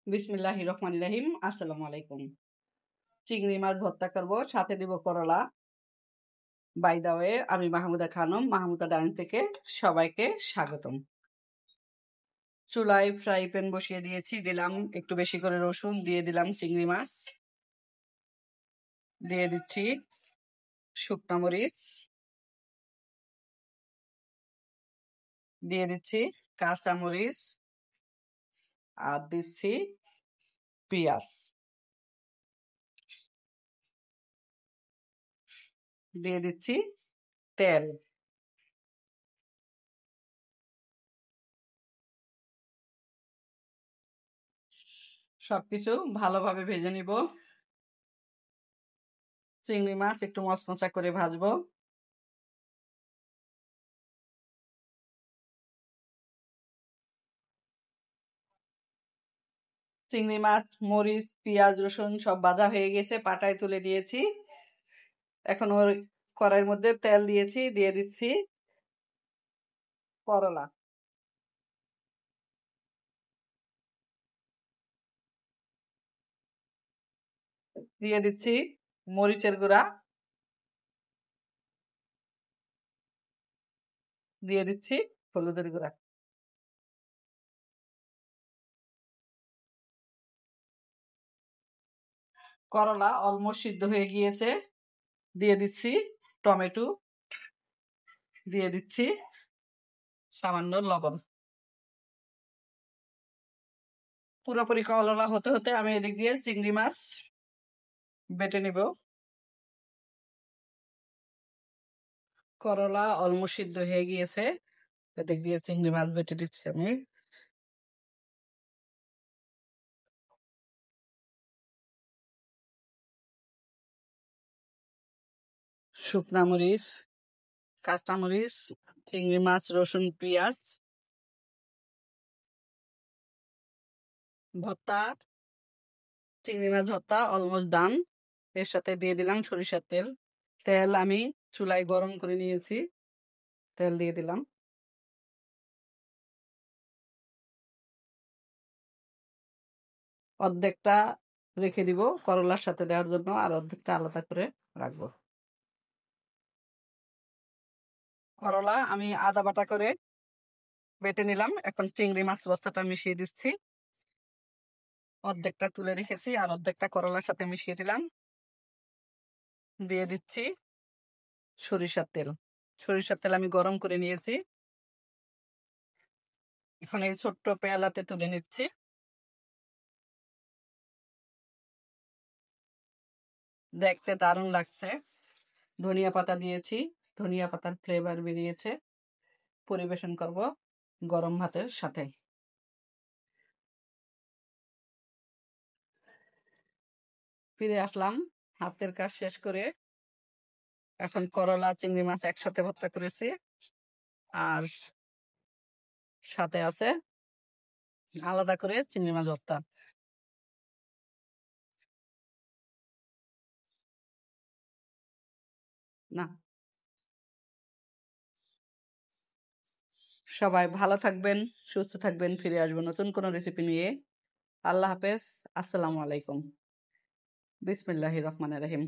বিসমিল্লাহির রহমানির রহিম। আসসালামু আলাইকুম। চিংড়ি মাছ ভর্তা করব, সাথে দিব করলা। বাই দা ওয়ে, আমি মাহমুদা খানম, মাহমুদা ডাইনিং থেকে সবাইকে স্বাগতম। চুলায় ফ্রাই প্যান বসিয়ে দিয়েছি, দিলাম একটু বেশি করে রসুন, দিয়ে দিলাম চিংড়ি মাছ, দিয়ে দিচ্ছি শুকনা মরিচ, দিয়ে দিচ্ছি কাঁচা মরিচ, আর দিচ্ছি পেঁয়াজ, দিয়ে দিচ্ছি তেল। সবকিছু ভালোভাবে ভেজে নিব। চিংড়ি মাছ একটু মচমচা করে ভাজবো। চিংড়ি মাছ, মরিচ, পেঁয়াজ, রসুন সব ভাজা হয়ে গেছে, পাটায় তুলে দিয়েছি। এখন ওর কড়াইয়ের মধ্যে তেল দিয়েছি, দিয়ে দিচ্ছি করলা, দিয়ে দিচ্ছি মরিচের গুঁড়া, দিয়ে দিচ্ছি হলুদের গুঁড়া। করলা অলমোস্ট সিদ্ধ হয়ে গিয়েছে, দিয়ে দিচ্ছি টমেটো, দিয়ে দিচ্ছি সামান্য লবণ। পুরোপুরি করলা হতে হতে আমি এদিক দিয়ে চিংড়ি মাছ বেটে নিব। করলা অলমোস্ট সিদ্ধ হয়ে গিয়েছে, এদিক দিয়ে চিংড়ি মাছ বেটে দিচ্ছি আমি। শুকনা মরিচ, কাঁচামরিচ, চিংড়ি মাছ, রসুন, পেঁয়াজ ভর্তা, চিংড়ি মাছ ভর্তা অলমোস্ট ডান। এর সাথে দিয়ে দিলাম সরিষার তেল। তেল আমি চুলায় গরম করে নিয়েছি, তেল দিয়ে দিলাম। অর্ধেকটা রেখে দিব করলার সাথে দেওয়ার জন্য, আর অর্ধেকটা আলাদা করে রাখবো। করলা আমি আদা বাটা করে বেটে নিলাম, এখন চিংড়ি মাছ ভর্তাটা মিশিয়ে দিচ্ছি। অর্ধেকটা তুলে রেখেছি, আর অর্ধেকটা করলার সাথে মিশিয়ে দিলাম। দিয়ে দিচ্ছি সরিষার তেল। সরিষার তেল আমি গরম করে নিয়েছি, এখন এই ছোট্ট পেয়ালাতে তুলে নিচ্ছি। দেখতে দারুণ লাগছে। ধনিয়া পাতা দিয়েছি, ধনিয়া পাতার ফ্লেভার বেরিয়েছে। পরিবেশন করব গরম ভাতের সাথে। ফিরে আসলাম হাতের কাজ শেষ করে। এখন করলা চিংড়ি মাছ একসাথে ভর্তা করেছি, আর সাথে আছে আলাদা করে চিংড়ি মাছ ভর্তা। না, সবাই ভালো থাকবেন, সুস্থ থাকবেন। ফিরে আসবো নতুন কোনো রেসিপি নিয়ে। আল্লাহ হাফেজ। আসসালামু আলাইকুম। বিসমিল্লাহির রহমানির রহিম।